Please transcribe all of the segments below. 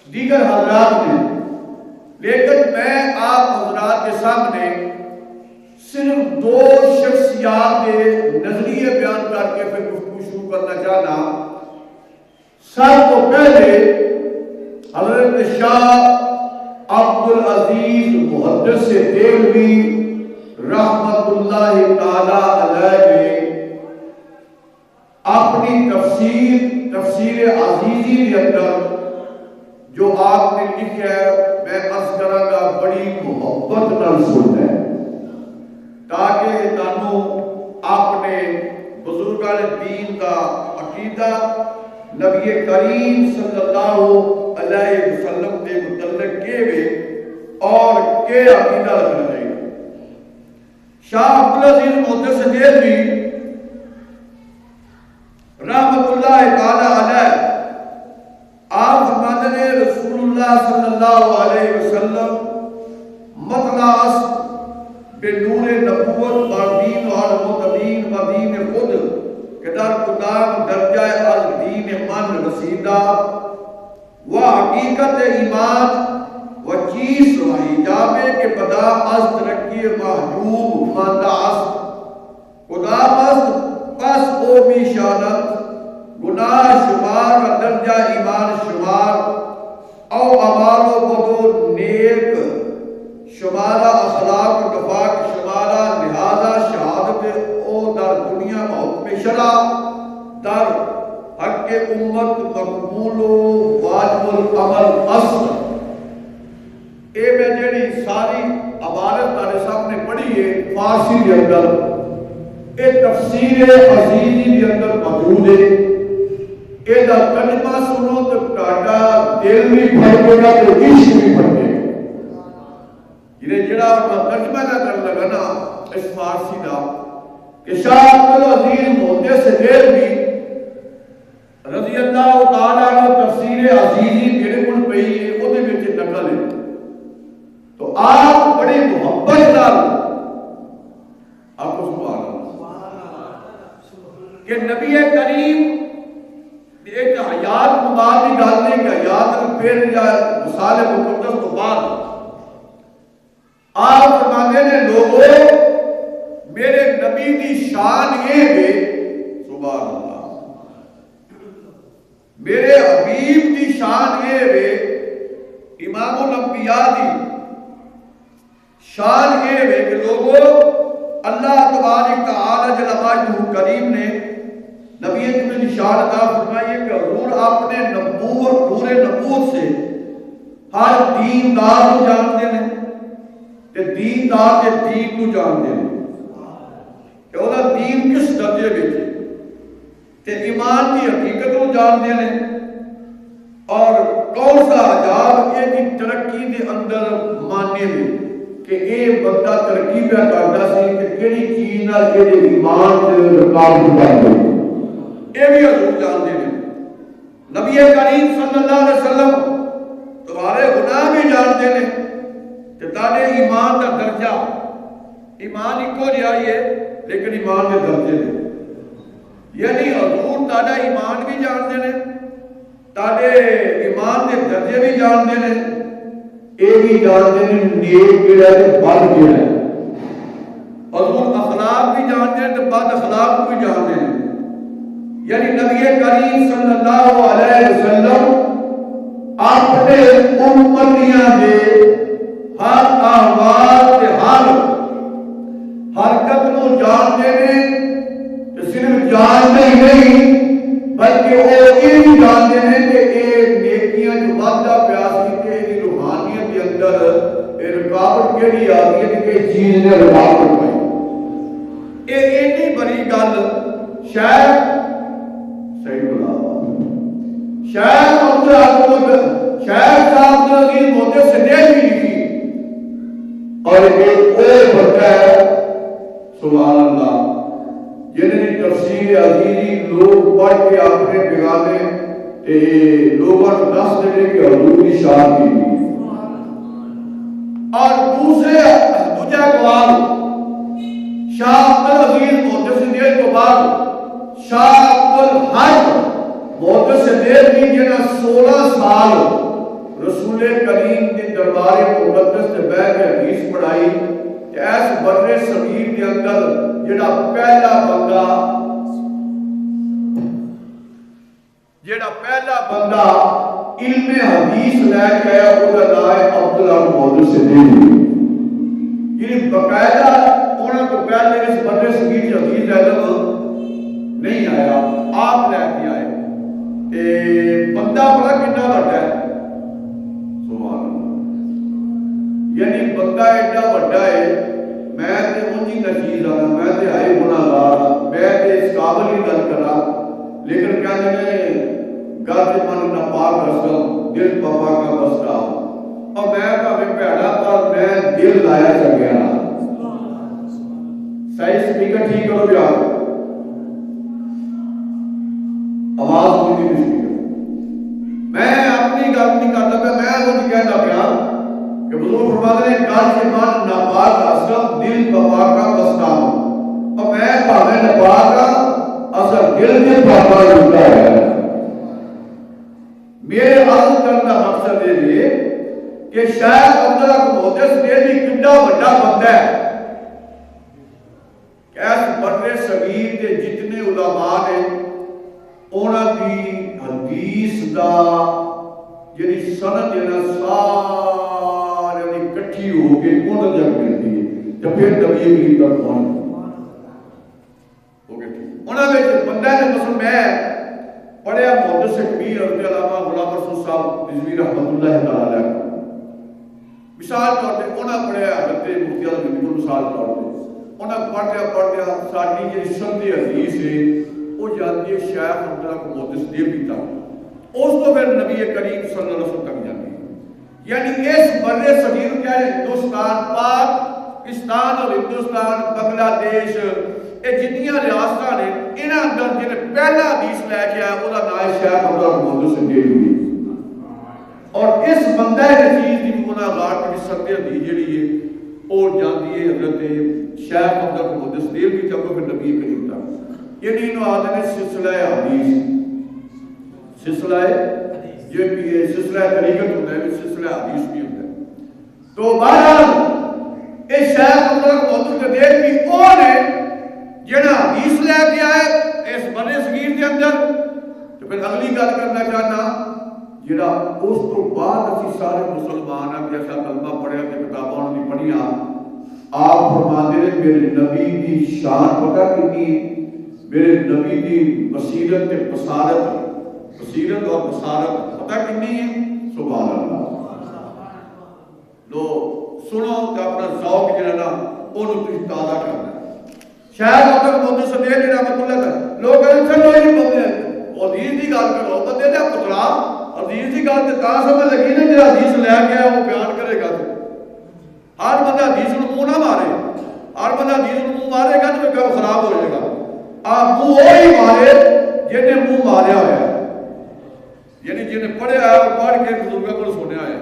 دیگر حضرات نے، لیکن میں آپ حضرات کے سامنے صرف دو شخصیات کے نظریے بیان کر کے پھر گفتگو شروع کرنا چاہنا۔ سب کو پہلے حضرت شاہ عبدالعزیز محدث دہلوی رحمت اللہ تعالی علیہ نے اپنی تفسیر عزیزی کے اندر جو آپ نے لکھا ہے، میں عرض کراں گا بڑی محبت نال سننا ہے تاکہ تانوں اپنے بزرگان دین کا عقیدہ نبی کریم صلی اللہ علیہ وسلم کے متعلق کے اور کے عقیدہ رکھنا چاہیے۔ شاہ عبدالعزیز محدث دہلوی رحمت اللہ تعالی علیہ آپ فرماتے ہیں رسول اللہ صلی اللہ علیہ وسلم مطلع بے نور نبوت باردین اور متبین و دین خود کہ در قدام درجہ از دین من رسیدہ و حقیقت ایمان و چیز و ایجابے کے بدا از ترقی محجوب ماندہ است قدام است پس او بھی شانت گناہ شمار و درجہ ایمان شمار او عمال و بدو نیک شمارہ اخلاق و کفاق شمارہ لہذا شہادت او در دنیا محکم شرع در حق امت مقبول و واجب العمل اصل۔ اے میں جڑی ساری عبارت تارے سامنے پڑھی ہے فارسی کے اندر، اے تفسیر عزیزی کے اندر موجود ہے۔ اے دا کلمہ سنو تو کاٹا دل بھی پھڑکے گا تو عشق بھی پھڑکے گا۔ یہ جڑا ترجمہ نہ کر لگا نا اس فارسی دا کہ شاہ عبدالعزیز محدث دہلوی رضی اللہ تعالیٰ عنہ تفسیر عزیزی میرے کل پئی ہے وہ دے وچ نقل ہے، تو آپ بڑی محبت نال آپ کو سبحان اللہ کہ نبی کریم ایک حیات مباد کی گل نہیں کہ حیات پھر یا مثال مقدس تو بعد آپ فرماتے ہیں لوگوں میرے نبی دی شان یہ ہے سبحان اللہ، میرے حبیب دی شان یہ ہے، امام الانبیاء دی شان یہ ہے کہ لوگوں اللہ تبارک تعالی جل مجدہ کریم نے نبی کی نشان عطا فرمائی کہ حضور اپنے نبوت نور نبوت سے ہر دیندار کو جانتے ہیں کہ دیندار کے دین کو جانتے ہیں کہ وہ دین کس درجے میں ہے کہ ایمان کی حقیقت کو جانتے ہیں اور کون سا عجاب یہ کی ترقی کے اندر ماننے میں کہ یہ بندہ ترقی پہ کرتا سی کہ کیڑی چیز نہ کہ ایمان سے رکاوٹ پا گئی، یہ بھی حضور جانتے ہیں۔ نبی کریم صلی اللہ علیہ وسلم تمہارے گناہ بھی جانتے ہیں کہ تانے ایمان کا درجہ ایمان ہی کو جائیے لیکن ایمان کے درجے ہیں، یعنی حضور تانا ایمان بھی جانتے ہیں، تانے ایمان کے درجے بھی جانتے ہیں، اے بھی جانتے ہیں نیک کیڑا ہے بد کیڑا ہے، حضور اخلاق بھی جانتے ہیں تو بد اخلاق بھی جانتے ہیں، یعنی نبی کریم صلی اللہ علیہ وسلم اپنے امتیاں دے ہر احوال سے ہر حرکت کو جانتے ہیں، صرف جانتے ہی نہیں بلکہ وہ یہ بھی جانتے ہیں کہ یہ نیکیاں جو وعدہ پیاسی کے روحانیت کے اندر رکاوٹ کے لیے آتی ہے کہ چیز نے رکاوٹ پائی، یہ اتنی بڑی گل شاید صحیح بلا شاید عبدالعزیز محدث دہلوی لکھی اور ایک اور بڑھتا ہے سبحان اللہ جنہیں تفسیر عزیزی لوگ پڑھ کے اپنے بگانے لوگوں کو دس دینے کہ حضور کی شان کی اور دوجہ اقوال شاہ عبدالعزیز محدث دہلوی کے بعد شاہ عبدالحق محدث صدیق کی جنہ 16 سال رسول کریم کے دربار مقدس سے بیٹھ کے حدیث پڑھائی کہ ایس بر صغیر کے اندر جڑا پہلا بندہ علم حدیث لے کے آیا وہ نام ہے عبداللہ محدث صدیق. یعنی باقاعدہ انہوں کو پہلے اس بر صغیر کی حدیث علم نہیں آیا، آپ لے کے آئے. بندہ بڑا کتنا بڑا ہے، سبحان اللہ. یعنی بندہ ایڈا بڑا ہے، میں تے اونجی نچیز آنا، میں تے آئی گناہگار ہاں، میں تے اس قابل ہی گل کرا، لیکن کہتے ہیں گل تے من ناپاک رسم دل پاپا کا بستا ہوں، اور میں بھاویں بھیڑا پر میں دل لایا سکیا نا. صحیح سپیکر ٹھیک کرو بھی آپ آواز ہوئی نہیں سپیکر. میں اپنی گل نہیں کرتا پیا، میں وہ کہنا پیا کہ بزرگ فرماتے ہیں گل سے من ناپاک اصل دل پاپا کا بستا ہوں، اور میں بھاویں ناپاک کا اصل دل پاپا جھوٹا ہے. میرے عرض کرنے کا مقصد یہ کہ شاید عبداللہ محدث صدیق کتنا بڑا بندہ ہے کہ اس بر صغیر کے جتنے علماء نے انہاں دی حدیث دا جڑی سند ہے سارے دی اکٹھی ہو کے انہاں جگ ملتی ہے تے پھر نبی کریم دا فرمان ہو گیا. انہاں وچ بندہ نے مثلا میں پڑھیا محدث کبیر اور علامہ غلام رسول صاحب رضوی رحمۃ اللہ تعالی علیہ. مثال طور پہ انہاں پڑھیا حضرت مفتی اعظم کی مثال طور پہ انہاں پڑھیا ساری جڑی سند حدیث ہے وہ جاتی ہے شیخ عبداللہ محدث صدیق تک، اس تو پھر نبی کریم صلی اللہ علیہ وسلم تک جاتی ہے. یعنی اس بر صغیر کیا ہے ہندوستان، پاکستان اور ہندوستان، بنگلہ دیش، یہ جتنیاں ریاستاں نے انہاں اندر جنہیں پہلا حدیث لے کے آیا وہ نام ہے شیخ عبداللہ محدث صدیق. اور اس بندہ نچیز کی گناہگار کی سند حدیث جڑی ہے وہ جاتی ہے حضرت شیخ عبداللہ محدث صدیق بھی تک پھر نبی کریم تک. یعنی انہوں آدھے نے سلسلہ حدیث، سلسلہ یہ بھی ہے، سلسلہ طریقت ہوتا ہے، سلسلہ حدیث بھی ہوتا ہے. تو بہرحال اس شیخ عبداللہ محدث صدیق بھی وہ نے جنہاں حدیث لے کے آئے اس بر صغیر کے اندر. تو پھر اگلی گل کرنا چاہنا جڑا اس تو بعد اسی سارے مسلمان ہیں جیسا کلمہ پڑھیا تے کتاباں انہوں نے پڑھیاں، آپ فرماتے ہیں میرے نبی کی شان پتہ کتنی، میرے نبی کی بصیرت تے بصارت، بصیرت اور بصارت پتہ کتنی ہے. سبحان اللہ. لو سنو کہ اپنا ذوق جڑا نا اونوں تسی تازہ کرنا. شاید اگر محدث صدیق رحمۃ اللہ تعالی لوگ کہتے چلو یہ بولے حدیث کی گل کرو بندے دا پتلا حدیث کی گل تے تا سمجھ لگی نا جو حدیث لے کے وہ بیان کرے گا. ہر بندہ حدیث نوں منہ نہ مارے، ہر بندہ حدیث نوں منہ مارے گا تو کام خراب ہو جائے گا. آپ منہ وہی مارے جنہیں منہ ماریا ہوا ہے، یعنی جنہیں پڑھیا ہے اور پڑھ کے بزرگوں کو سنیا ہے.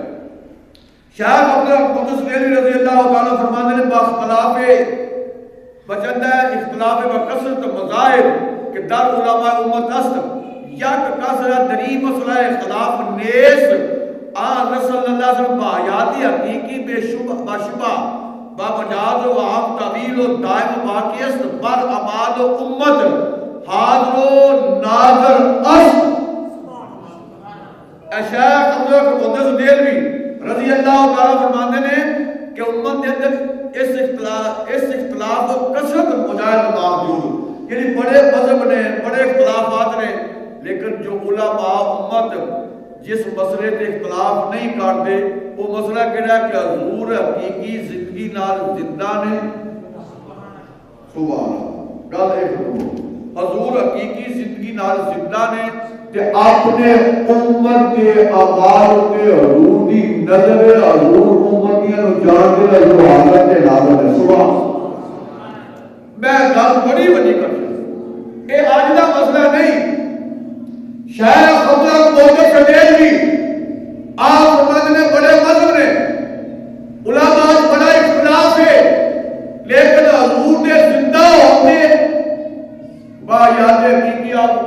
شیخ عبداللہ محدث صدیق رضی اللہ تعالیٰ فرماتے ہیں باختلاف بچندہ اختلاف و کثرت مذاہب کہ در علماء امت است یک کثرت دری مسئلہ اختلاف نیس آن رسول اللہ علیہ وسلم بآیاتی حقیقی بے شبہ با مجاز و عام طویل و دائم باقی است بر اعمال و امت حاضر و ناظر است. شیخ عبداللہ محدث صدیق رضی اللہ تعالیٰ فرماتے ہیں کہ امت کے اندر اس اختلاف و کثرت مجاہد باوجود یعنی بڑے مذہب نے، بڑے اختلافات نے، لیکن جو علماء امت جس مسئلے تے اختلاف نہیں کرتے وہ مسئلہ کہڑا ہے کہ حضور حقیقی زندگی نال زندہ نے. سبحان اللہ. گل ایک حضور حقیقی زندگی نال زندہ نے تے اپنے امت کے اعمال تے حضور دی نظر حضور امتیاں نوں جان دے جو حالت تے نازل ہے. سبحان میں گل بڑی وڈی کرتا اے اج دا مسئلہ نہیں. شیخ عبداللہ محدث صدیق بھی آپ فرماتے ہیں بڑے مذہب نے، علماء بڑا اختلاف ہے، لیکن حضور نے زندہ ہوتے با یاد حقیقی آپ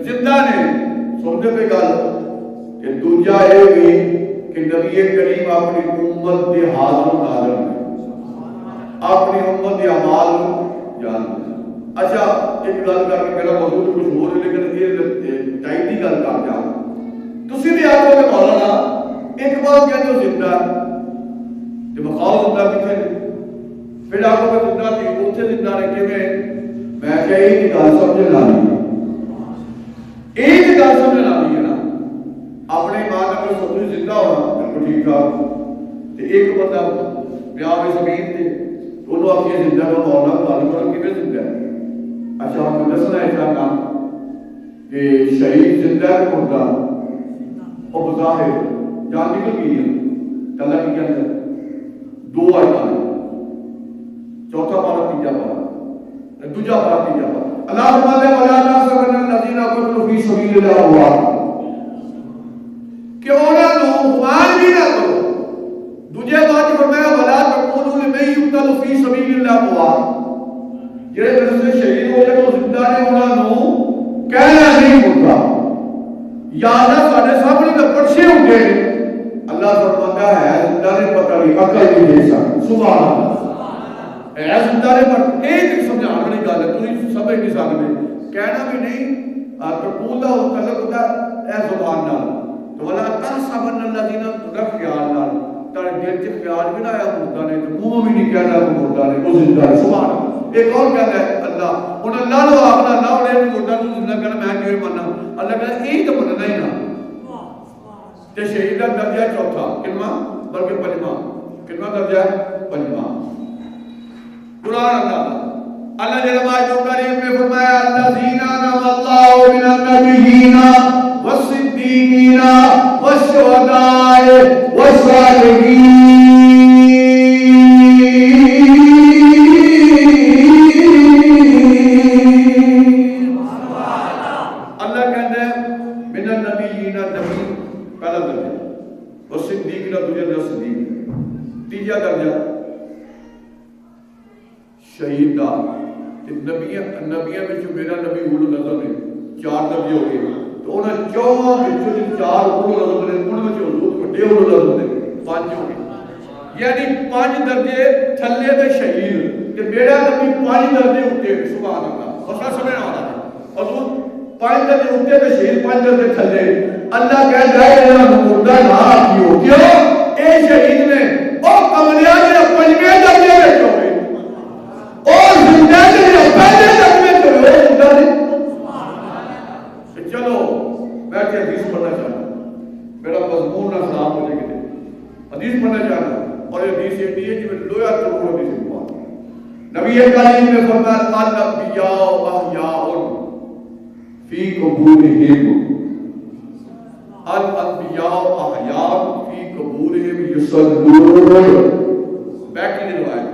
زندہ نے دوجا یہ بھی کہ نبی کریم اپنی امت کے حال کو نازل اپنی امت کے اعمال کو جان۔ اچھا ایک گل کر کے میرا موضوع کچھ ہو رہا ہے لیکن یہ ٹائم کی گل کر جا تسی بھی آخو کہ مولانا ایک بار کہتے ہو زندہ تو بخاؤ زندہ کتنے پھر آخو کہ زندہ تھی اتنے زندہ رکھے میں کیا ایک گل سمجھ لا لی ایک گل سمجھ لا لی ہے نا اپنے ماں اگر سب زندہ ہونا بالکل ٹھیک ٹھاک تو ایک بندہ پیار زمین تھے انہوں اپنی زندہ کو مولا معلوم کرو کہ زندہ ہے۔ اچھا ہم کو دسنا ہے چاہنا کہ شہید زندہ ہے مردہ اور بظاہر جان نکل گئی ہے اللہ کی کہتے ہیں دو آیتان چوتھا پارا تیجا پارا دوجا پارا تیجا پارا اللہ فرماتے ولا تحسبن الذين قتلوا في سبيل الله اموات کہ انہاں نوں گمان بھی نہ کرو دوجے بات فرمایا ولا تقولوا لمن يقتل في سبيل الله اموات جڑے رسول شہید ہو جائے وہ زندہ نے انہاں نوں کہنا نہیں ہوتا یاد ہے ساڈے سامنے تے پرچے ہوندے اللہ فرماتا ہے زندہ نے پتہ نہیں عقل نہیں دے سکتا سبحان اللہ اے زندہ نے پر ایک سمجھانے والی گل ہے تو سمجھ نہیں سکتے کہنا بھی نہیں تقول دا تعلق ہوتا ہے اے زبان نال تو ولا تحسبن الذين رکھ خیال نال تارے دل چ خیال بھی نہ آیا مردہ نے تو منہ بھی نہیں کہنا کہ مردہ نے وہ زندہ ہے سبحان اللہ ایک اور کہتا ہے اللہ ہن اللہ نو آخنا اللہ نے مردہ کو زندہ کرنا میں کیوں مننا اللہ کہتا ہے یہ تو مننا ہی نہ تے شہید کا درجہ چوتھا کلمہ بلکہ پنجواں کلمہ درجہ پنجواں قرآن اللہ اللہ جل مجدہ کریم نے فرمایا الذین انعم اللہ من النبیین والصدیقین والشہداء والصالحین اللہ کہتے ہیں من النبیین نبی پہلا درجہ والصدیقین دوسرا درجہ صدیق تیسرا درجہ شہید دا نبیاں وچ میرا نبی اولو العزم نے چار درجے ہو گئے تو انہاں چوہاں وچ چار اولو العزم نے ان وچ حضور بڑے اولو العزم نے پانچ ہو گئے یعنی پانچ درجے تھلے تے شہید تے میرا نبی پانچ درجے اوپر سبحان اللہ مسئلہ سمجھنا والا ہے حضور پانچ درجے اوپر تے شہید پانچ درجے تھلے اللہ کہتا ہے انہاں مردہ نہ کیو کیوں اے شہید نے او کملیا جڑا پنجویں درجے وچ ہوے اور زندہ نے پہلے تک میں چلو زندہ نے چلو میں کہ حدیث پڑھنا چاہتا ہوں میرا مضمون نہ خراب ہو جائے گا حدیث پڑھنا چاہتا ہوں اور یہ حدیث یہ ہے کہ میں لویا ترور حدیث پڑھا نبی کریم نے فرمایا الانبیاء احیاء فی قبورہم الانبیاء احیاء فی قبورہم یصلون بیٹھی نے روایت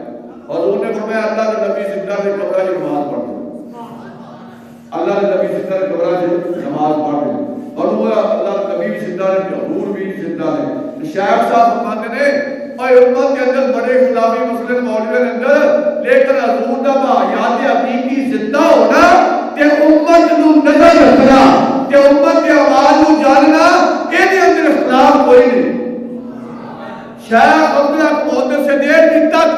اور انہوں نے فرمایا اللہ کے نبی زندہ سے قبرہ کی نماز پڑھ دیں اللہ کے نبی زندہ سے قبرہ کی نماز پڑھ دیں اور وہ اللہ کے نبی بھی زندہ ہے حضور بھی زندہ ہے شیخ صاحب فرماتے ہیں اور امت کے اندر بڑے خلافی مسلم مولوی کے اندر لیکن حضور کا باحیات حقیقی زندہ ہونا کہ امت نو نظر رکھنا کہ امت کے آواز کو جاننا یہ دے اندر اختلاف کوئی نہیں شیخ عبداللہ محدث سے دیر کی تک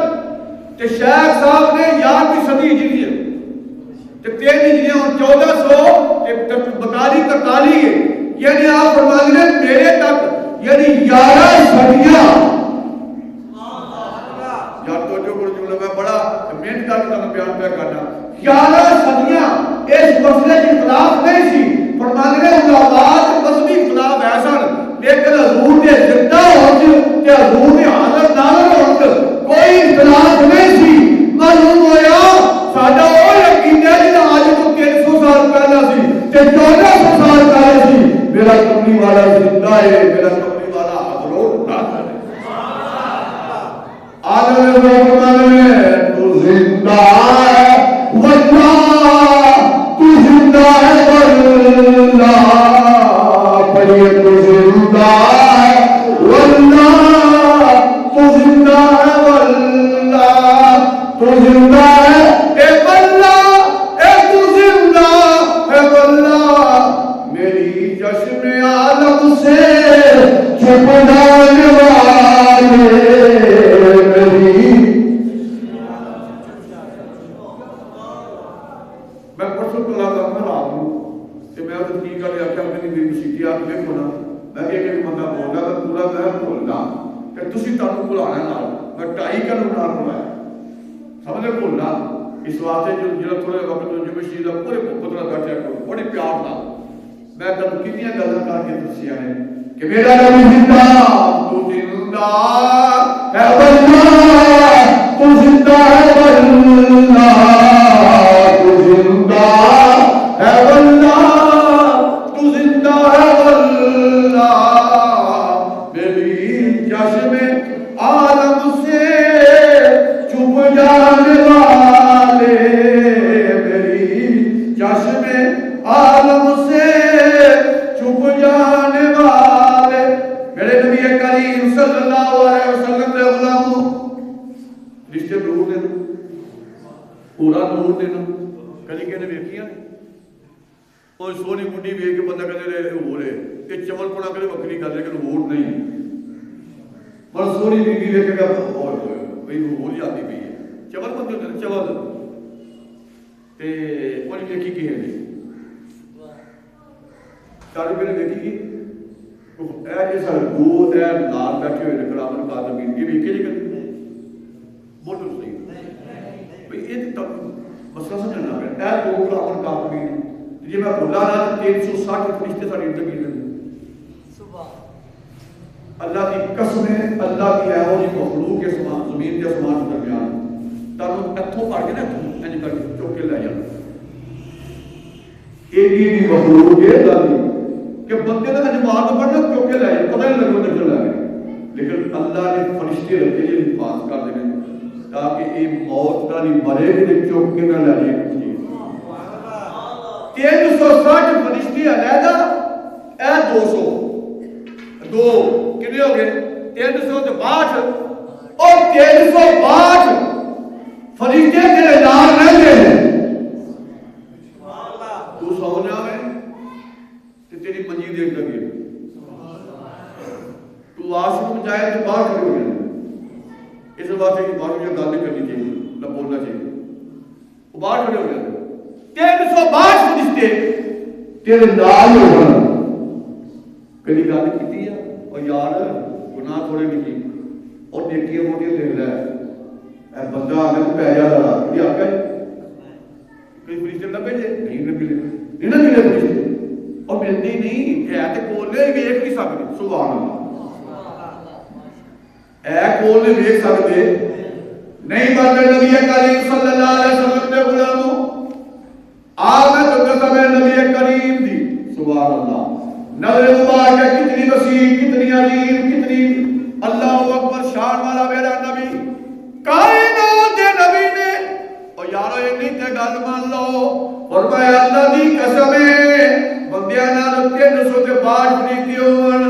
کہ شیخ صاحب نے 11ویں صدی ہجری ہے کہ 13 ہجری اور 1442 43 ہے یعنی آپ فرماتے ہیں میرے تک یعنی 11 صدیاں یار تو جو بڑا جملہ میں بڑا محنت کر کے بیان پہ کرنا 11 صدیاں اس مسئلے کی خلاف نہیں تھی فرماتے ہیں علماء مذہبی خلاف ایسا لیکن حضور نے زندہ ہوتے کہ حضور نے حاضر ناظر ہوتے کوئی اختلاف نہیں تھی معلوم ہوا ساڈا وہ یقین ہے کہ آج تو 300 سال پہلا سی تے 1400 سال پہلا سی میرا کملی والا زندہ ہے میرا کملی والا حاضر و ناظر ہے عالم رحمان میں تو زندہ ہے واللہ تو زندہ ہے واللہ پڑھئے تو زندہ ہے واللہ تو زندہ ہے واللہ تو زندہ ہے اے واللہ اے تو زندہ ہے واللہ میری جشن عالم سے ہونا میں کہ ایک بندہ بولتا میں پورا میں بولتا کہ تسی تانوں بلانا نال میں 2.5 کلو نال بلایا سمجھے بولنا اس واسطے جو تھوڑے وقت جو مشید ہے پورے پتر بیٹھے کو بڑے پیار نال میں تم کتنی گلاں کر کے دسیاں نے کہ میرا نبی زندہ تو زندہ ہے واللہ تو زندہ ہے واللہ تو زندہ ہے واللہ تو زندہ ہے واللہ میری چشم عالم سے چھپ جانے والے میری چشم عالم سے چھپ جانے والے میرے نبی کریم صلی اللہ علیہ وسلم نے غلاموں رشتے نور دینا پورا نور دینا کلی کہنے ویکھیاں اور سونی گڈی ویکھ کے بندہ کہتے رہے ہو رہے کہ چمل پڑا کرے بکری گل لیکن ووٹ نہیں پر سونی بیوی ویکھ کے اور بھئی ہو جاتی پئی ہے چمل بندے ہوتے چمل تے کوئی ویکھی کی ہے چارے پہلے ویکھی کی اے جیسا دو اے نال بیٹھے ہوئے کرامن قادمین یہ ویکھے جی کبھی بولو صحیح بھئی یہ تو مسئلہ سمجھنا ہے اے دو کرامن قادمین جی میں بولا نا 360 فرشتے ساری زندگی میں اللہ کی قسم ہے اللہ کی ہے وہ جی مخلوق کے سمان زمین کے سمان کے درمیان تانوں اتھوں پڑھ کے نا انج کر چوک کے لے جانا ایڈی مخلوق ہے اللہ کی کہ بندے نے اجماع تو پڑھنا چوک کے لے جانا پتہ نہیں لگو نظر لگے لیکن اللہ نے فرشتے رکھے جی حفاظ کر دے تاکہ یہ موت کا نہیں مرے کہ چوک کے نہ لے جائے 360 فرشتے علیحدہ اے 200 دو کتنے ہو گئے 362 اور 362 فرشتے تیرے نال رہتے ہیں تو سونا میں تیری منجی دیکھ لگی تو واش روم جائے تو باہر کھڑے ہو گئے اس بات ہے کہ باہر مجھے گل نہیں کرنی چاہیے نہ بولنا چاہیے وہ باہر کھڑے ہو گئے 362 فرشتے تیرے نال ہو گئے کبھی گل کی ہے اور یار گناہ تھوڑے نہیں اور نیکیاں موٹیاں لکھ رہا ہے اے بندہ آگے تو پہ جا رہا یہ آگا ہے کوئی فرشتے نہ بھیجے نہیں نہ ملے فرشتے اور ملتے ہی نہیں ہے تے کول نے ویکھ نہیں سکتے سبحان اللہ اے کول نے ویکھ سکتے نہیں بندے نبی کریم صلی اللہ علیہ وسلم نے غلاموں آج میں تمہیں سمے نبی کریم دی سبحان اللہ نظر مبارک کتنی وسیع کتنی عظیم کتنی اللہ اکبر شان والا میرا نبی کائنات دے نبی نے اور یارو یہ نہیں تے گل مان لو فرمایا اللہ دی قسم ہے بندیاں نال 362 فرشتے ہون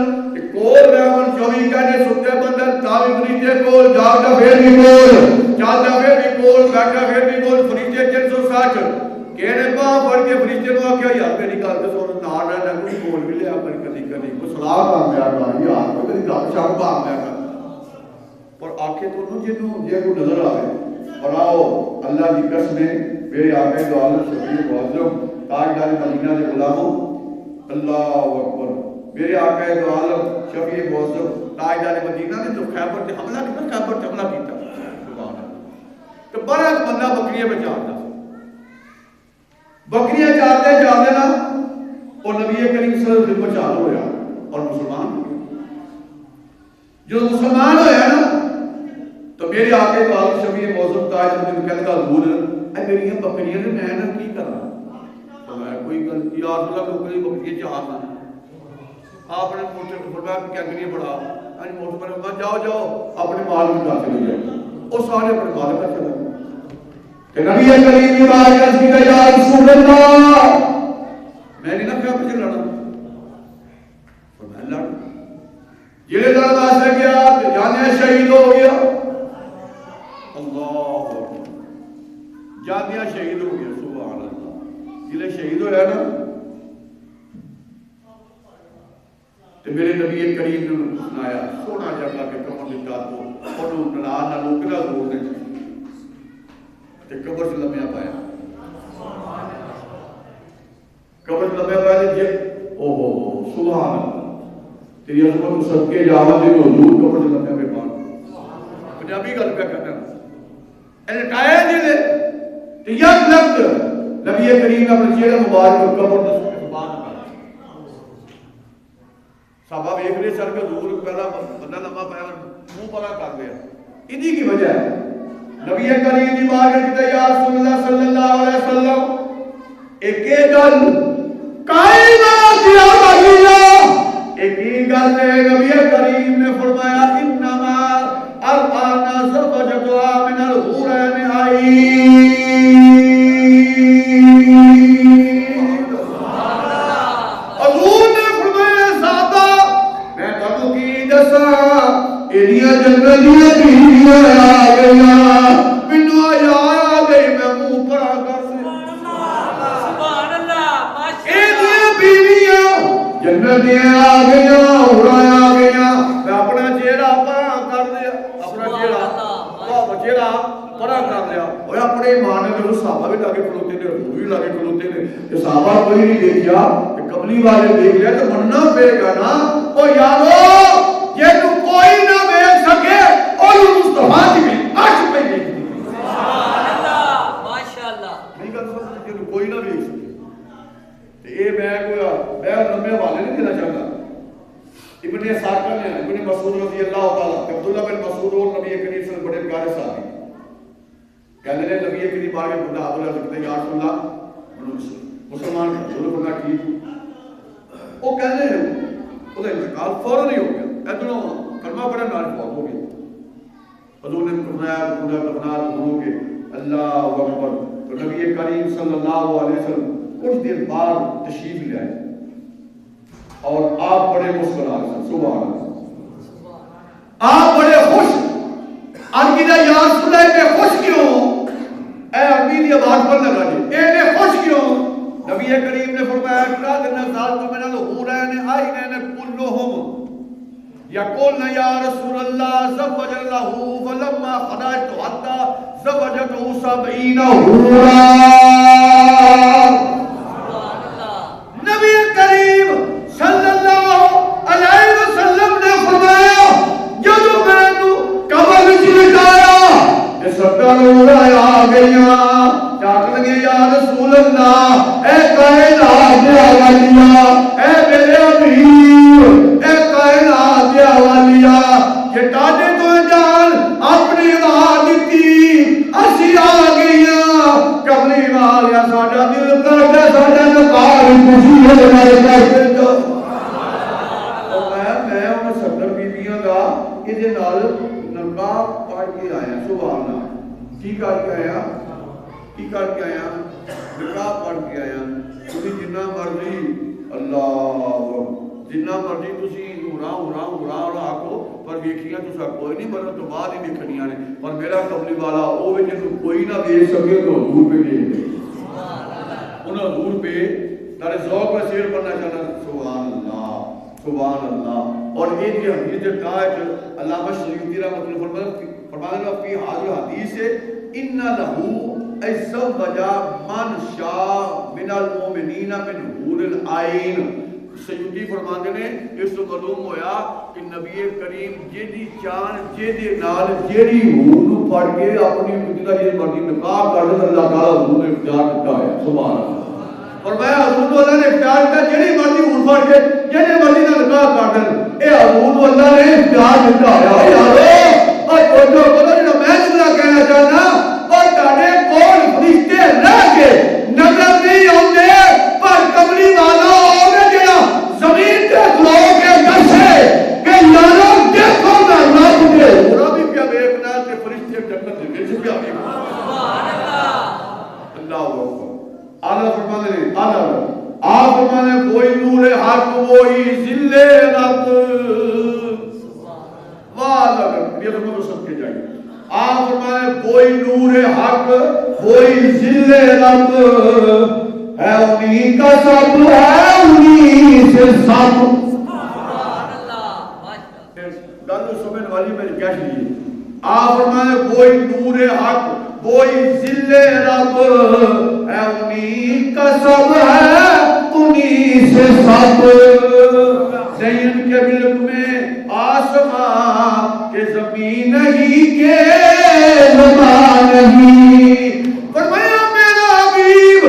کول رہون 24 گھنٹے ستے بندہ تاوی فرشتے کول جاگدا پھر بھی کول چلدا پھر بھی کول بیٹھا پھر بھی کول فرشتے 360 کہنے پا پڑھ کے فرشتے نو آکھیا یار میری گل تے سن نال رہنا کوئی بول بھی لیا پر کدی کدی کوئی سلام کر دیا کر یار کوئی کدی گپ شپ پا دیا کر اور آنکھیں تو نو جنوں جے کو نظر آوے اور آؤ اللہ کی قسم ہے میرے آقا دو عالم شفیع معظم تاجدار مدینہ دے غلاموں اللہ اکبر میرے آقا دو عالم شفیع معظم تاجدار مدینہ نے تو خیبر تے حملہ کیتا خیبر تے حملہ کیتا سبحان اللہ تو بڑا بندہ بکریاں پہ چارتا بکریاں چارتے چارتے نا اور نبی کریم صلی اللہ علیہ وسلم چال ہویا اور مسلمان جو مسلمان ہویا نا تو میرے آقا تو عالم شفیع معظم تاج مدینہ کہتا حضور اے میری بکریاں نے میں نہ کی کرنا تو میں کوئی گل یا رسول اللہ کو بکریاں چارنا آپ نے موٹر فرمایا کیا کریے بڑا اج موٹر پر جاؤ جاؤ اپنے مال میں جا چلے جاؤ اور سارے اپنے مال میں چلے کہ نبی کریم کی بات کرتی ہے یا رسول اللہ میں نہیں نہ کیا پیچھے لڑا فرمایا لڑ یہ لڑ واسطے کیا جانے شہید ہو گیا اللہ جانے شہید ہو گیا سبحان اللہ جلے شہید ہویا نا تو میرے نبی کریم نے سنایا سونا جگہ کے کمر لکھا تو انہوں نلال نہ لوکنا زور دے تے قبر سے لمحہ پایا قبر سے لمحہ پایا جی او ہو سبحان اللہ تیری عظمت صدقے جاوا دے حضور قبر دے لمبے پہ پان پنجابی گل پہ کرنا الٹائے دے تے یک لفظ نبی کریم نے اپنے چہرہ مبارک قبر دے زبان کر صحابہ ایک نے سر کے حضور پہلا بندہ لمبا پایا منہ پرا کر دیا ادھی کی وجہ ہے نبی کریم دی بارگاہ میں یا رسول اللہ صلی اللہ علیہ وسلم ایک گل کائنات یا بھائیو ایک گل ہے نبی کریم نے فرمایا انما ارآنا زوجتها من الحورین عین حضور نے فرمایا صحابہ میں تانوں کی دساں ایڈیاں جنتیاں بیویاں آ گئیاں مینوں آیا گئی میں منہ پڑا کر سبحان اللہ ماشاءاللہ بیویاں جنتیاں آ گئیاں حوراں آ گئیاں میں اپنا چہرہ پڑا کر دیا اپنا چہرہ پڑا کر دیا اور اپنے ایمان نے صحابہ بھی لاگے کھلوتے نے حضور بھی لاگے کھلوتے نے کہ صحابہ کوئی نہیں دیکھا کہ قبلی والے دیکھ لیا تو مننا پڑے گا نا او یارو یہ تو کوئی نہ دیکھ سکے اور مصطفیٰ کی عرش پہ دیکھ دی سبحان اللہ ماشاءاللہ نہیں کہتا سکتا کہ کوئی نہ دیکھ سکے اے میں لمبے حوالے نہیں دینا چاہتا ابن ساکر نے ابن مسعود رضی اللہ تعالیٰ عبداللہ بن مسعود اور نبی کریم صلی اللہ علیہ وسلم بڑے پیارے صحابی کہنے لے نبی کریم بارے بندہ عبداللہ سکتے یا رسول اللہ مسلمان حضور فرمایا ٹھیک وہ کہنے لے وہ انتقال فوراً ہی ہو گیا ادنوں کلمہ پڑھنے نال فوت ہو گیا حضور نے فرمایا خدا دفنات حضور کے اللہ اکبر تو نبی کریم صلی اللہ علیہ وسلم کچھ دیر بعد تشریف لے آئے اور آپ بڑے مسکرا رہے سبحان اللہ آپ بڑے خوش عقیدہ یا رسول اللہ میں خوش کیوں اے عربی دی آواز پر لگا جی اے میں خوش کیوں نبی کریم نے فرمایا قد نزلت من الحورین عینین کلہم یقولن یا رسول اللہ زوج اللہ فلما خرجت حتی زوجته 70 حورا نبی کریم صلی اللہ علیہ وسلم نے فرمایا جب میں نے قبر وچ لٹایا تے 70 حورا آ گئیاں ڈاک لگے یا رسول اللہ اے کائنات دے والیا اے میرے امیر اے کائنات دے والیا کہ ٹاڈے تو جان اپنی آواز دتی اسی آ گئیاں قبلی والیا ساڈا دل کردا ساڈا نکار خوشی ہے کر دو میں ان 70 بیبییاں دا اے نال نکاح پڑھ کے آیا سبحان اللہ کی کر کے آیا نکاح پڑھ کے آیا تسی جنہ مرضی اللہ جنہ مرضی تسی ہورا آکھو پر ویکھیاں تسا کوئی نہیں مرن تو بعد ہی ویکھنیاں نے پر میرا قبلی والا او وچ جنوں کوئی نہ دیکھ سکے تو حضور پہ دیکھ دے انہاں حضور پہ تارے ذوق میں شعر پڑھنا چاہنا سبحان اللہ اور یہ جو حدیث جو کہا ہے علامہ شریعتی رحمۃ اللہ فرمانا فی حاضر حدیث ہے ان لہو ایزوجا من شاء من المؤمنین من حور العین سیدی فرماندے نے اس کو معلوم ہویا کہ نبی کریم جیدی چان جیدے نال جیڑی حور نو پڑھ کے اپنی مدینہ جس مرضی نکاح کر دے اللہ تعالی حضور نے اختیار دیتا ہے سبحان اللہ فرمایا حضور اللہ نے اختیار دیتا جیڑی مرضی حور پڑھ کے جیڑی مرضی نال نکاح کر دے اے حضور اللہ نے اختیار دیتا ہے یارو اور جو بولو میں جملہ کہنا چاہنا اور تاڑے کول فرشتے رہ کے نظر نہیں ہوندے پر قبری والا ہوگا جڑا زمین تے کھلو کے گھر سے کہ یارو دیکھو نا رب دے پورا بھی کیا دیکھنا تے فرشتے جنت دے وچ کیا دیکھنا سبحان اللہ اللہ اکبر اعلی فرمانے نے اعلی آپ فرمانے کوئی نور حق وہی ذل رب واہ لگا یہ تو سب کے جائیں آپ فرمائے کوئی نور حق کوئی ذل رب ہے انہی کا سب ہے انہی سے سب سبحان اللہ گل سمجھنے والی میں کیا چاہیے آپ فرمائے کوئی نور حق کوئی ذل رب ہے انہی کا سب ہے انہی سے سب نہیں ان کے ملک میں آسمان کے زمین نہیں کے زمان نہیں. فرمایا میرا حبیب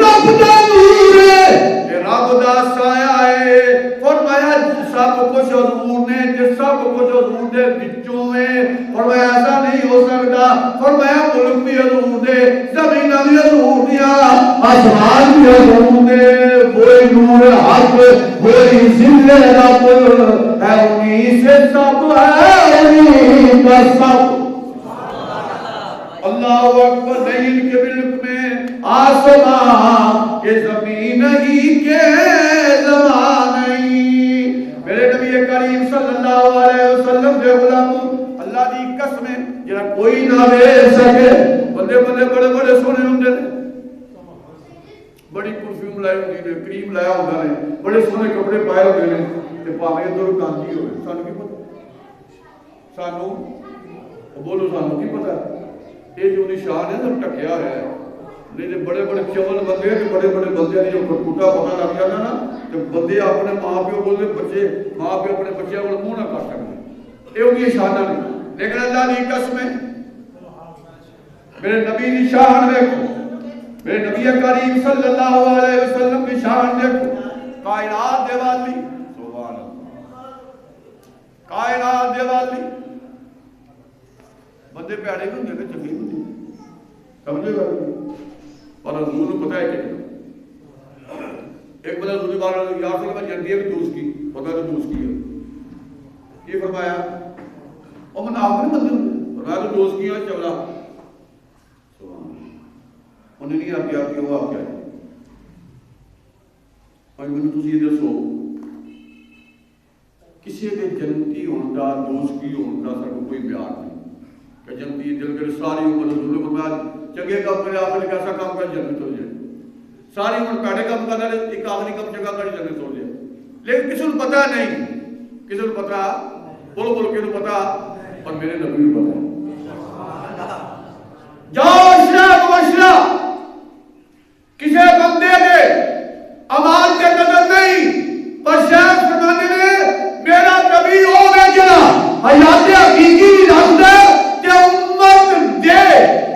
رب دا نور ہے، رب دا سایہ ہے. فرمایا سب کچھ حضور نے، جس سب کچھ حضور دے بچوں میں. فرمایا ایسا نہیں ہو سکتا. فرمایا ملک بھی حضور دے، زمین بھی حضور دیا، آسمان بھی حضور دے. وہی نور حق، وہی ذل رب ہے، انہی سے سب ہے، انہی کا سب. اللہ اکبر. نہیں ان کے ملک میں آسمان کے زمین ہی کے زمان نہیں. میرے نبی کریم صلی اللہ علیہ وسلم دے غلام اللہ دی قسم ہے جڑا کوئی نہ دے سکے. بندے بڑے بڑے سونے ہوندے نے، بڑی پرفیوم لائے ہوندی نے، کریم لایا ہوندا نے، بڑے سونے کپڑے پائے ہوندے نے، تے پاویں ادھر کانتی ہوے. سانو کی پتہ؟ سانو بولو سانو کی پتہ؟ یہ جو نشان ہے سب ٹکیا ہوا ہے. نہیں تو بڑے بڑے چول بندے ہیں، بڑے بڑے بندے نے جو کٹکوٹا پتا لگ جانا نا، تو بندے اپنے ماں پیو کو بچے، ماں پیو اپنے بچے کو منہ نہ کر سکتے. یہ ہوگی شانہ نہیں. لیکن اللہ کی قسم ہے، میرے نبی کی شان دیکھو، میرے نبی کریم صلی اللہ علیہ وسلم کی شان دیکھو. کائنات دے والی، سبحان اللہ، کائنات دے والی. بندے پیارے بھی ہوندے نے، چنگے بھی ہوندے نے، سمجھے گا. اور حضور کو پتہ ہے کہ ایک بندہ حضور کی بارگاہ میں یا رسول اللہ جنتی ہے بھی دوست کی، پتہ ہے دوست کی ہے. یہ فرمایا اور من آپ نے بندے فرمایا تو دوست کی ہے چولا. انہیں نہیں آپ کی وہ آپ کیا ہے. اور میں نے تجھے یہ دسو کسی کے جنتی ہونا دوست کی ہونا سر کو کوئی بیار نہیں کہ جنتی دل کر ساری عمر حضور کو فرمایا چنگے کام کرے آپ نے کیسا کام کر جنت ہو جائے. ساری عمر پیڑے کام کرنا ہے، ایک آخری کام جگہ کر جنت ہو جائے. لیکن کسی کو پتہ نہیں، کسی کو پتہ بولو کسی کو پتہ، اور میرے نبی کو پتہ. جاؤ اشرا مبشرہ کسی بندے دے امان کے قدر نہیں، پر شیخ فرماتے نے میرا نبی ہوگا جنا حیات حقیقی رکھ دے کہ امت دے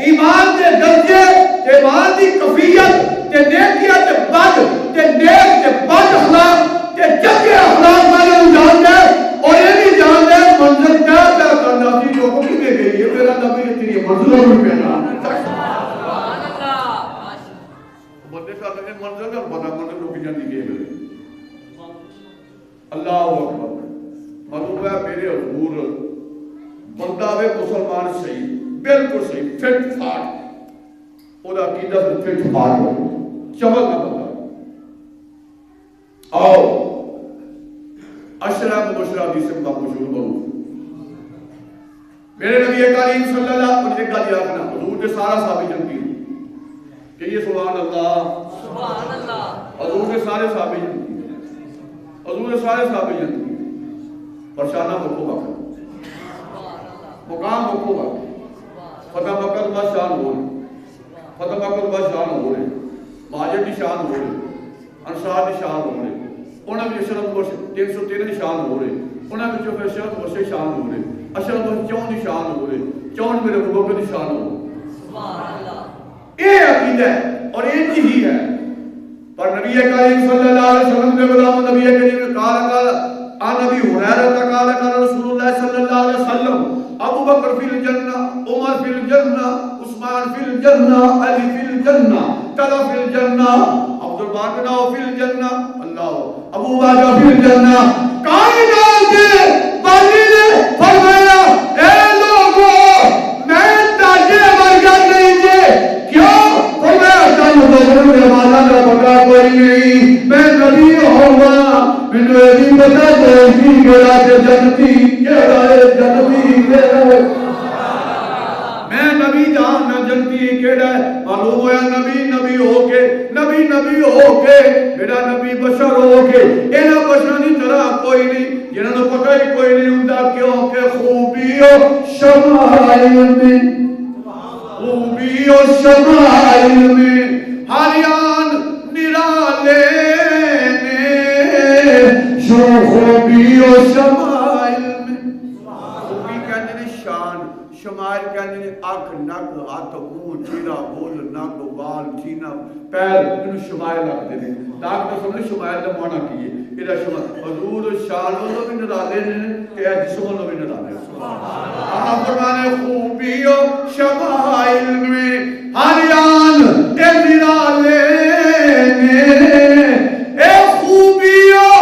ایمان دے درجے، ایمان دی کفیت تے نیکیت تے بد تے نیک تے بد اخلاق تے چنگے اخلاق والے جان دے. اور یہ بھی جان دے منزل کیا کیا کرنا تھی جو حکم دے گئی ہے. میرا نبی اتنی منزلوں میں پیدا بندے کا لگے منزل اور بنا منزل روکی جاتی گئے. اللہ اکبر. معلوم ہے میرے حضور بندہ وے مسلمان صحیح، بالکل صحیح، فٹ فاٹ، وہ عقیدہ سے فٹ فاٹ ہو چمک نہ بندہ. آؤ اشرا مبشرہ حدیث سے مشہور بولو. میرے نبی کریم صلی اللہ علیہ وسلم کا دیا اپنا حضور کے سارا صحابی جنتی کہ یہ سبحان اللہ سبحان اللہ. حضور کے سارے صحابی جنتی، حضور کے سارے صحابی جنتی. پرشانہ مکو بکر مقام مکو بکر فتح مکر با شان ہو رہے، فتح مکر با شان ہو رہے، مہاجر کی شان ہو رہے، انصار کی شان ہو رہے، انہاں میں اشرف مرش 313 شان ہو رہے، انہاں میں جو اشرف مرش شان ہو رہے، اشرف مرش 54 شان ہو رہے، 54 میرے بکر کی شان ہو رہے. یہ عقیدہ ہے اور یہ ہی ہے. پر نبی کریم صلی اللہ علیہ وسلم نے غلام نبی کریم نے کہا نبی ہریرہ قال قال رسول اللہ صلی اللہ علیہ وسلم ابو بکر فی الجنہ، عمر فی الجنہ، عثمان فی الجنہ، علی فی الجنہ، طلحہ فی الجنہ، عبد الرحمن بن عوف فی الجنہ، اللہ ابو بکر فی الجنہ. کائنات کے بانی نے فرمایا اے لوگوں میں تاجے ورگا نہیں دے. کیوں؟ فرمایا جانو تو میرے مالا کا پتا کوئی نہیں، میں نبی ہوگا میں بھی پتا کوئی گڑا کے جنتی کیڑا ہے جنتی کیڑا ہے. میں نبی جان نہ جنتی کیڑا ہے. معلوم ہوا نبی ہو کے میرا نبی بشر ہو کے انہاں بشر کی طرح کوئی نہیں جنہاں نوں پتہ ہی کوئی نہیں ہوندا کیوں کہ خوبی و شمائل میں، خوبی و شمائل میں ہریان نرالے نے شوخ شمائل میں خوبی کہتے ہیں شان، شمائل کہتے ہیں اکھ نک ہاتھ منہ چہرہ بول نک بال سینہ پیر، انہوں شمائل رکھتے ہیں ڈاکٹر سمجھے شمائل کا معنی کی ہے یہ شمائل حضور شان والوں بھی نرالے نے کہ جسم والوں بھی نرالے آپ فرمانے خوبیوں شمائل میں ہر آن اے نرالے نے اے خوبیوں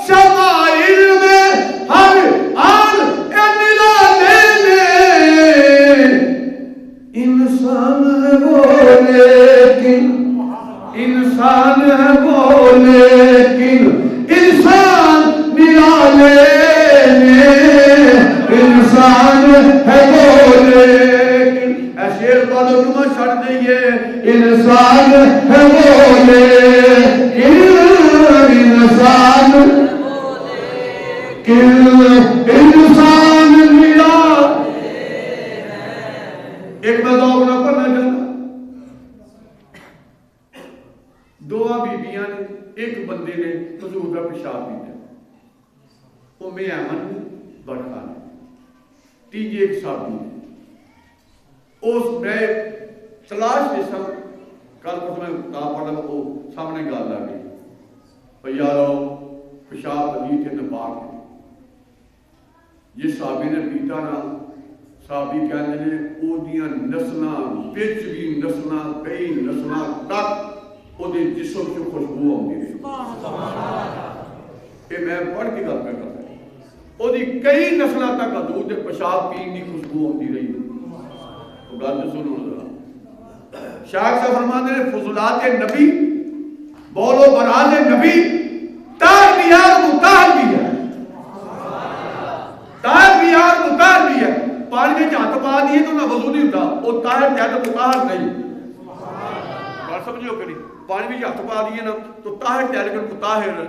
شمائل میں ہر آن اے نرالے نے انسان ہے وہ لیکن انسان ہے وہ لیکن انسان نرالے نے انسان ہے وہ لیکن اے شیر والوں جمعہ چھڑ دئیے انسان ہے وہ لیکن انسان انسان نرالے ایک میں ذوق نہ پڑھنا چاہتا دو بیبیاں نے ایک بندے نے حضور کا پیشاب پیتا ام ایمن برخان تیجی ایک صحابی اس میں تلاش دے سب کل پر میں کہا پڑھا وہ سامنے گال آ گئی یارو پیشاب علی تھے نپاک ہے یہ صحابی نے پیتا نا صحابی کہنے نے او دیاں نسلہ بچ بھی نسلہ کئی نسلہ تک او دے جسم سے خوشبو آتی رہی کہ میں پڑھ کے گل میں کرتا ہے او دی کئی نسلہ تک حضور دے پیشاب پین کی خوشبو آتی رہی تو گل سنو ذرا شاہ صاحب فرماتے ہیں فضولات نبی بولو براز نبی تار بیار متار بھی ہے تار بیار متار بھی ہے پانی میں جہاں پا دیئے تو نہ وضو نہیں ہوتا وہ طاہر کیا تو مطاہر نہیں بات سمجھو کری پانی میں جہاں پا دیئے نا تو طاہر کیا لیکن مطاہر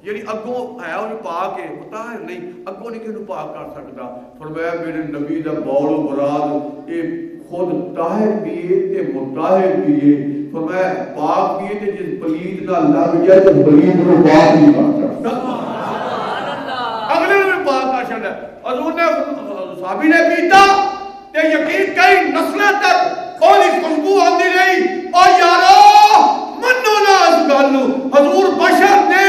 یعنی اگوں ہے انہیں پاک ہے مطاہر نہیں اگوں نہیں کہ انہیں پاک کر سکتا فرمایا میرے نبی دا بول و براد اے خود طاہر بھی ہے تے مطاہر بھی ہے فرمایا پاک بھی ہے تے جس پلید نہ لگ جائے تو پلید کو پاک نہیں کر سکتا اگلے نے پاک کر سکتا حضور نے صحابی نے پیتا تے یقین کئی نسلیں تک کوئی خوشبو آتی رہی اور یارو منو نہ اس گالو حضور بشر نے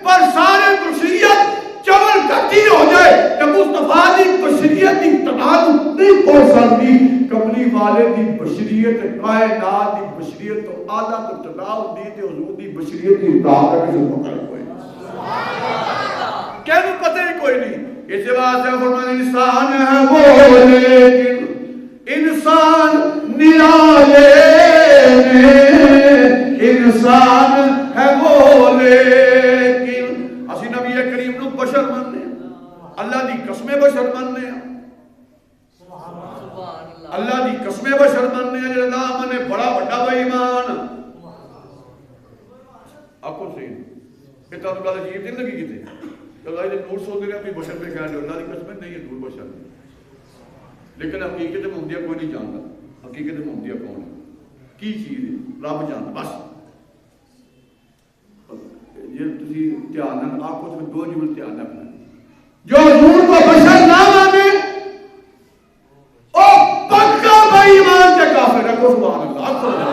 پر سارے بشریت چمل گھٹی ہو جائے کہ مصطفیٰ دی بشریت دی تنال نہیں پہنچ سکتی کملی والے دی بشریت کائنات دی بشریت تو آدھا تو تنال دی تے حضور دی بشریت دی اطاعت کسی پکڑ کوئی کہنے پتہ ہی کوئی نہیں اس بات سے فرمان انسان ہے وہ لیکن انسان نرالے نے انسان ہے وہ لیکن اسی نبی کریم نو بشر مننے اللہ دی قسمیں بشر مننے اللہ دی قسمیں بشر مننے جنہا نام نے بڑا بڑا بے ایمان آپ کو صحیح اتنا تو کہا عجیب زندگی کی تھی اللہ یہ نور سو دے اپنی بشر میں کہا جو اللہ کی قسمیں نہیں ہے نور بشر نہیں لیکن حقیقت محمدیہ کوئی نہیں جانتا حقیقت محمدیہ کون ہے کی چیز ہے رب جانتا بس یہ تسی دھیان آپ کو دو جمل دھیان رکھنا جو حضور کو بشر نہ مانے او پکا بے ایمان کے کافر ہے کو سبحان اللہ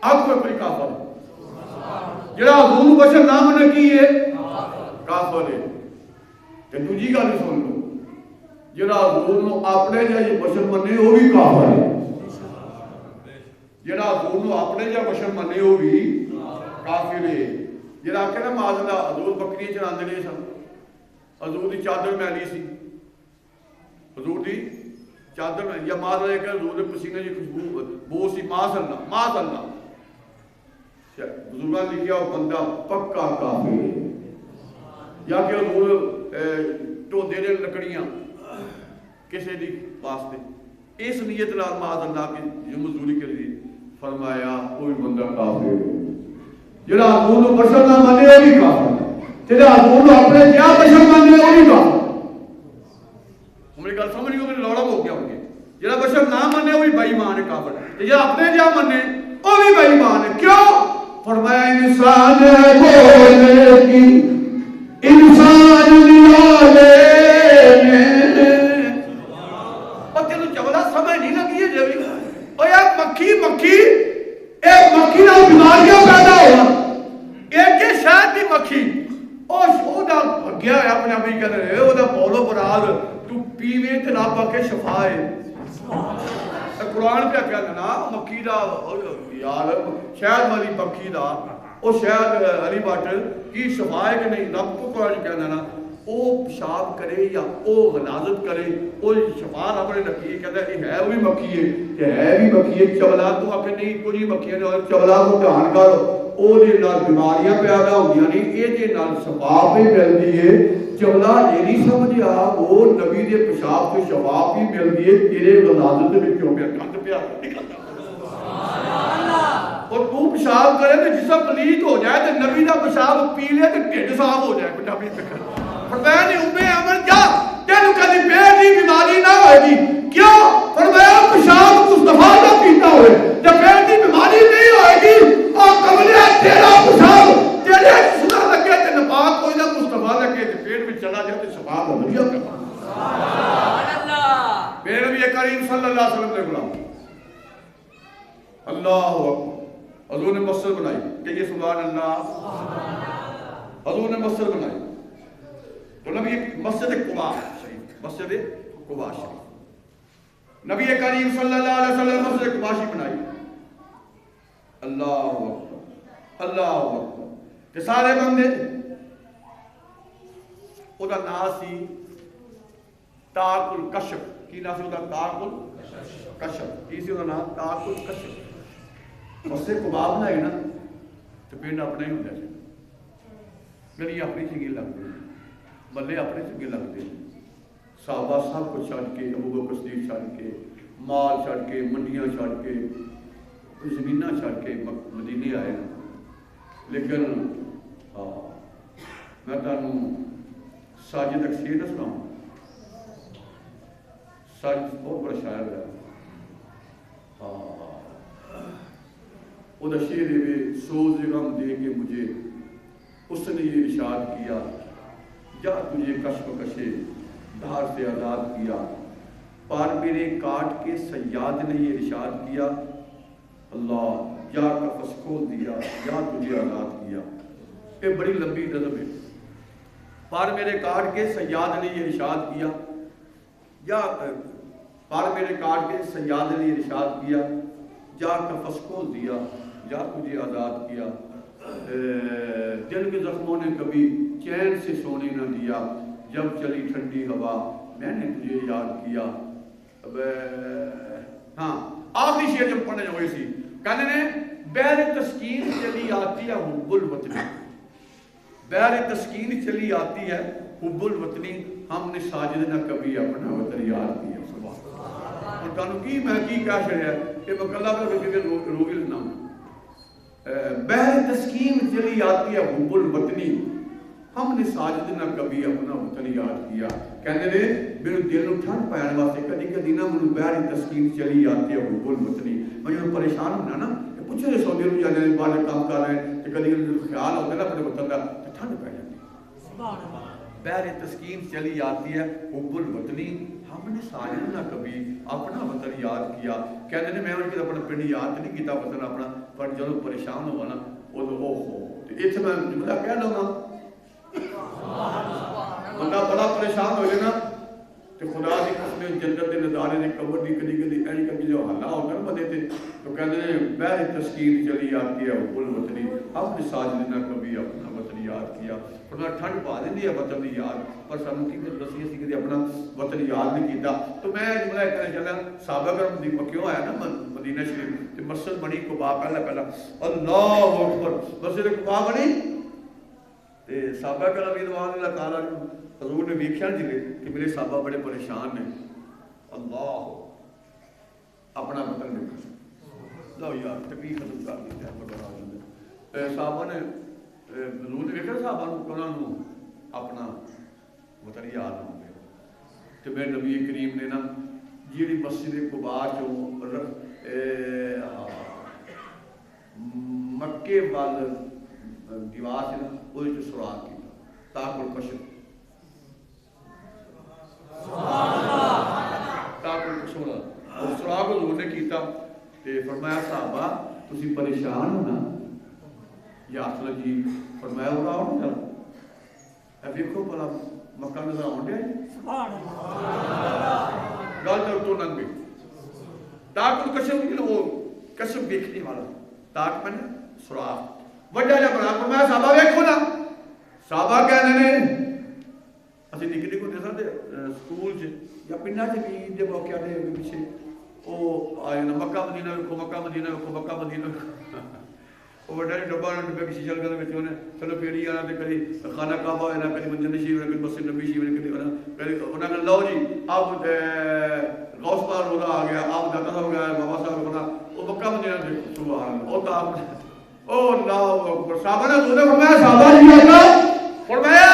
آپ کو کوئی کافر ہے جڑا حضور بشر نام نے کی ہے کافر ہے تے دوجی گل سن لو جڑا حضور نو اپنے جے بشر منے او بھی کافر ہے جڑا حضور نو اپنے جے بشر منے او بھی کافر ہے جڑا کہ نا معاذ اللہ حضور بکری چراندے نے سن حضور دی چادر میلی سی حضور دی چادر میں یا معاذ اللہ کہ حضور دے پسینے دی خوشبو بو سی معاذ اللہ بزرگان لکھیا وہ بندہ پکا کافر ہے یا کہ حضور تو دے لکڑیاں کسے دی واسطے اس نیت لال معاذ اللہ کی جو مزدوری کے لیے فرمایا کوئی بندہ کافر ہے جڑا حضور نو بشر نہ مانے وہ بھی کافر جڑا حضور نو اپنے کیا بشر مانے وہ بھی کافر ہماری گل سمجھ گئے لوڑا ہو گیا ہوگی جڑا بشر نہ مانے وہ بھی بے ایمان ہے کافر جڑا اپنے کیا مانے وہ بھی بے ایمان ہے کیوں فرمایا انسان ہے وہ لیکن انسان نیالے نے اور تینوں چولا سمجھ نہیں لگی ہے جبھی اور یہ مکھی ایک مکھی نہ بیماریاں پیدا ہوا ایک کے شاید بھی مکھی اور وہ دا گیا ہے اپنے آپ ہی کہہ رہے وہ دا بولو براد تو پیوے تے نہ پاکے شفا ہے قرآن پہ کہہ دینا مکھی دا یار شاید والی مکھی دا وہ شاید علی باٹل کی شفا ہے کہ نہیں رب کو قرآن کہہ دینا وہ پیشاب کرے یا وہ غلاظت کرے وہ شفا رب نے رکھی ہے کہتا ہے یہ ہے وہ بھی مکھی ہے کہ ہے بھی مکھی ہے چولا تو آ کے نہیں کچھ مکھی ہے چولا کو دھیان کرو وہ دے نال بیماریاں پیدا ہوندیاں نہیں یہ دے نال شفا بھی ملدی ہے چولا یہ نہیں سمجھیا وہ نبی دے پیشاب سے شفا بھی ملدی ہے تیرے غلاظت دے وچوں پیا گند پیا نکلدا اور تو پیشاب کرے تو جسم پلیت ہو جائے تو نبی دا پیشاب پی لے تو ڈھڈ صاف ہو جائے پنجابی میں فرمایا نہیں امے امن جا تینوں کدی پیٹ دی بیماری نہ ہوئے گی کیوں فرمایا پیشاب مصطفیٰ کا پیتا ہوئے جب پیٹ دی بیماری نہیں ہوئے گی اور قبلہ تیرا پیشاب تیرے جسم لگے تے نپاک کوئی نہ مصطفیٰ لگے تے پیٹ میں چلا جائے تے شفا ہو گیا سبحان اللہ میرے نبی کریم صلی اللہ علیہ وسلم نے غلام اللہ اکبر حضور نے مسجد بنائی کہ یہ سبحان اللہ حضور نے مسجد بنائی تو نبی مسجد قباء شریف مسجد قباء شریف نبی کریم صلی اللہ علیہ وسلم مسجد قباء شریف بنائی اللہ اکبر کہ سارے بندے او دا نام سی تاق الکشف کی نام سی او دا تاق الکشف کی سی او دا نام تاق الکشف مسجد قباء بنائی نا تو پینڈ اپنے ہی ہوندے سے گلی اپنی چنگی لگتے ہیں بلے اپنے چنگے لگتے ہیں صحابہ سب کو چھڑ کے ابو بکر صدیق چھڑ کے مال چھڑ کے منڈیاں چھڑ کے زمیناں چھڑ کے مدینے آئے لیکن میں تانوں ساجد ایک شعر سناؤں ساجد بہت بڑا شاعر ہے وہ دا شعر ہے سوز غم دے کے مجھے اس نے یہ ارشاد کیا جا تجھے کشف کشے دھار سے آزاد کیا پار میرے کاٹ کے سیاد نے یہ ارشاد کیا اللہ یا کفس کھول دیا یا تجھے آزاد کیا یہ بڑی لمبی نظم ہے پار میرے کاٹ کے سیاد نے یہ ارشاد کیا یا پار میرے کاٹ کے سیاد نے یہ ارشاد کیا جا کفس کھول دیا یا تجھے آزاد کیا دل کے زخموں نے کبھی چین سے سونے نہ دیا جب چلی ٹھنڈی ہوا میں نے تجھے یاد کیا ہاں آخری شعر جب پڑھنے ہوئے سی کہنے نے بہر تسکین چلی آتی ہے حب الوطنی بہر تسکین چلی آتی ہے حب الوطنی ہم نے ساجد نہ کبھی اپنا وطن یاد کیا سبحان اور کہنوں کی میں کی کیا شعر ہے کہ مکلہ پر کبھی روگی لنا بہر تسکین چلی آتی ہے حب الوطنی ہم نے ساجد نہ کبھی اپنا وطن یاد کیا کہنے نے میرے دل نو ٹھنڈ پانے واسطے کدی کدی نہ مینوں بہر تسکین چلی آتی ہے حب الوطنی میں جو پریشان ہونا نا کہ پوچھے نے سعودی عرب جانے والے کام کر رہے ہیں کہ کدی کدی خیال ہوتا ہے نا اپنے وطن کا تو ٹھنڈ پہ جاتی سبحان اللہ بہر تسکین چلی آتی ہے حب الوطنی ہم نے ساجد نہ کبھی اپنا وطن یاد کیا کہنے نے میں ان کے اپنا پنڈ یاد نہیں کیتا وطن اپنا پر جب پریشان ہوا نا وہ تو او ہو اتنے میں جملہ کہہ لوں گا بندہ بڑا پریشان ہو جائے نا تو خدا دی قسم جنت دے نظارے نے قبر دی کدی کدی ایسی کبھی جو حالہ ہوتا نا بندے تھے تو کہتے ہیں بہر تسکین چلی آتی ہے حب الوطنی ہم نے ساجد نہ کبھی اپنا وطن یاد کیا فرمایا ٹھنڈ پا دینی ہے وطن دی یاد پر سانوں کی دسی اسی کدی اپنا وطن یاد نہیں کیتا تو میں جملہ کہنا چلا صحابہ کرام دی مکیوں آیا نا مدینہ شریف تے مسجد بنی قباء پہلا اللہ اکبر مسجد قباء بنی تے صحابہ کرام رضوان اللہ تعالیٰ حضور نے ویکھیا جلے کہ میرے صحابہ بڑے پریشان نے اللہ اپنا وطن دیکھا لو یار تکلیف ختم کر دی ہے بڑا راز صحابہ نے حضور نے ویکھیا صحابہ کو انہاں نوں اپنا وطن یاد ہو گیا تے میرے نبی کریم نے نا جیڑی مسجد قباء چوں مکے وال دیوار سے نا وہ سوراخ کیتا طاق القشم طاق القشم اور سراغ حضور نے کیتا تے فرمایا صحابہ تسی پریشان ہونا یا اصل جی فرمایا اڑا ہو جا اے دیکھو بلا مکہ نظر آن دیا سبحان اللہ گل تو لنگ گئی طاق القشم وہ قشم دیکھنے والا طاق میں سراغ وڈا جا بنا فرمایا صحابہ دیکھو نا صحابہ کہنے نے اسی نکے نکے ہوتے سن سکول چ یا پنڈا چ بھی دے موقع دے پیچھے او آئے نا مکہ مدینہ کو مکہ مدینہ کو مکہ مدینہ وہ وڈا ڈبا ڈبے کسی جگہ دے وچ نے چلو پیڑی آنا تے کبھی خانہ کعبہ ہے نا کبھی منجن شریف ہے کبھی مسجد نبی شریف ہے کبھی انہاں نے لو جی اب غوث پاک روزہ آ گیا اب داتا ہو گیا بابا صاحب بنا وہ مکہ مدینہ دے سبحان اللہ او تا او اللہ اکبر صحابہ نے فرمایا صحابہ جی اللہ فرمایا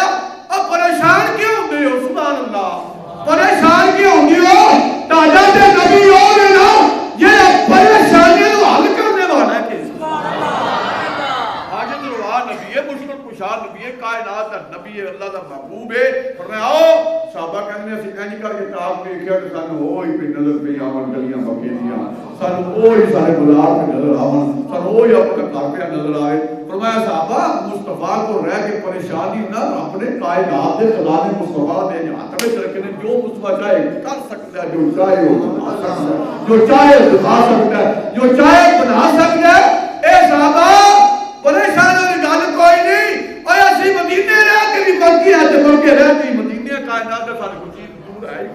اب پریشان کیوں ہوندے ہو سبحان اللہ پریشان کیوں ہوندے ہو تاجا تے نبی اور نا یہ پریشانی کو حل کرنے والا ہے کہ سبحان اللہ حاجت روا نبی ہے مشکل کشا نبی ہے کائنات کا نبی ہے اللہ کا محبوب ہے فرمایا آؤ صحابہ کہنے سے کہنے کا کتاب دیکھیا کہ سانو ہوئی پہ نظر پہ آون گلیاں مکے دیاں سانو ہوئی سارے گلاب پہ نظر آون سانو ہوئی اپنے گھر پہ نظر آئے فرمایا صحابہ مصطفیٰ کو رہ کے پریشانی نہ اپنے کائنات دے خدا نے مصطفیٰ دے ہاتھ میں رکھنے جو مصطفیٰ چاہے کر سکتا ہے جو چاہے وہ بنا سکتا ہے جو چاہے دکھا سکتا ہے جو چاہے بنا سکتا ہے اے صحابہ پریشانی کی گل کوئی نہیں اور اسی مدینے رہ کے بھی مکی ہے تے مکے رہ کے مدینے کائنات دے سارے کچھ دور ہے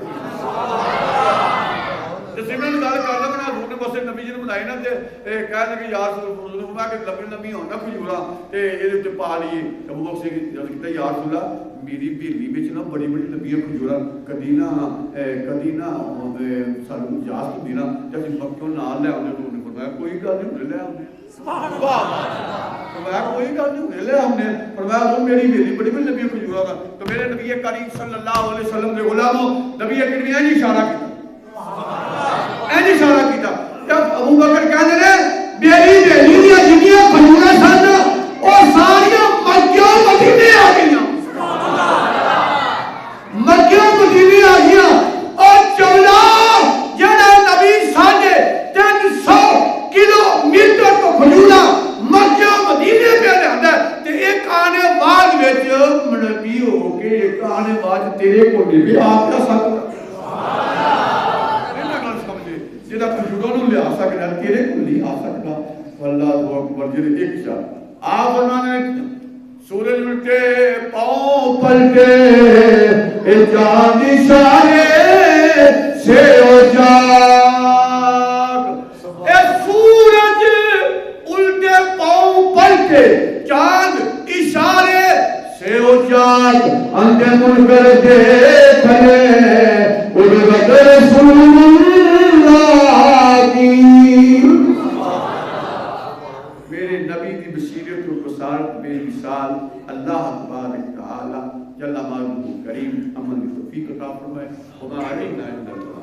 جس میں گل کردا میں حضور نے بس نبی جی نے بنائی نا تے کہنے کہ یا رسول اللہ میں کہ لبی نبی ہونا کھجورا تے اے تے پا لیے ابو بکر سے جس کہتا یا رسول اللہ میری بیلی وچ نا بڑی بڑی لبیاں کھجورا کدی نہ سانو اجازت ہوندی نا تے اسی مکوں نال لے آوندے حضور نے فرمایا کوئی گل نہیں لے آوندے سبحان اللہ فرمایا کوئی گل نہیں لے آوندے فرمایا وہ میری بیلی بڑی بڑی لبیاں کھجورا تو میرے نبی کریم صلی اللہ علیہ وسلم دے غلاموں نبی کریم نے اشارہ کیتا این اشارہ کیتا جب ابو بکر کہنے نے میری بیلی دیا جنیاں کھجورا سن اور ساریاں مکیوں مدینے آ گئیاں مکیوں مدینے آ گئیاں اور چولا جڑا نبی ساڑھے 300 کلومیٹر کو کھجورا مکیوں مدینے پہ لہندا ہے تے ایک آنے بعد وچ نبی ہو کے ایک آنے بعد تیرے کو بھی آپ کا ساتھ جیدہ کھجوروں لے آ سکتا ہے تیرے کو نہیں آ سکتا اللہ اکبر جیدے ایک شاہ آپ فرمانے سورج ملتے پاؤں پلٹے اے چاند اشارے سے ہو جاگ اے سورج الٹے پاؤں پلٹے چاند اشارے سے ہو جاگ اندھے منکر دیکھ لے اڑغت رسول میرے نبی کی بصیرت و بصارت بے مثال اللہ تبارک تعالی جل مالہ کریم امن توفیق عطا فرمائے وما علینا الا البلاغ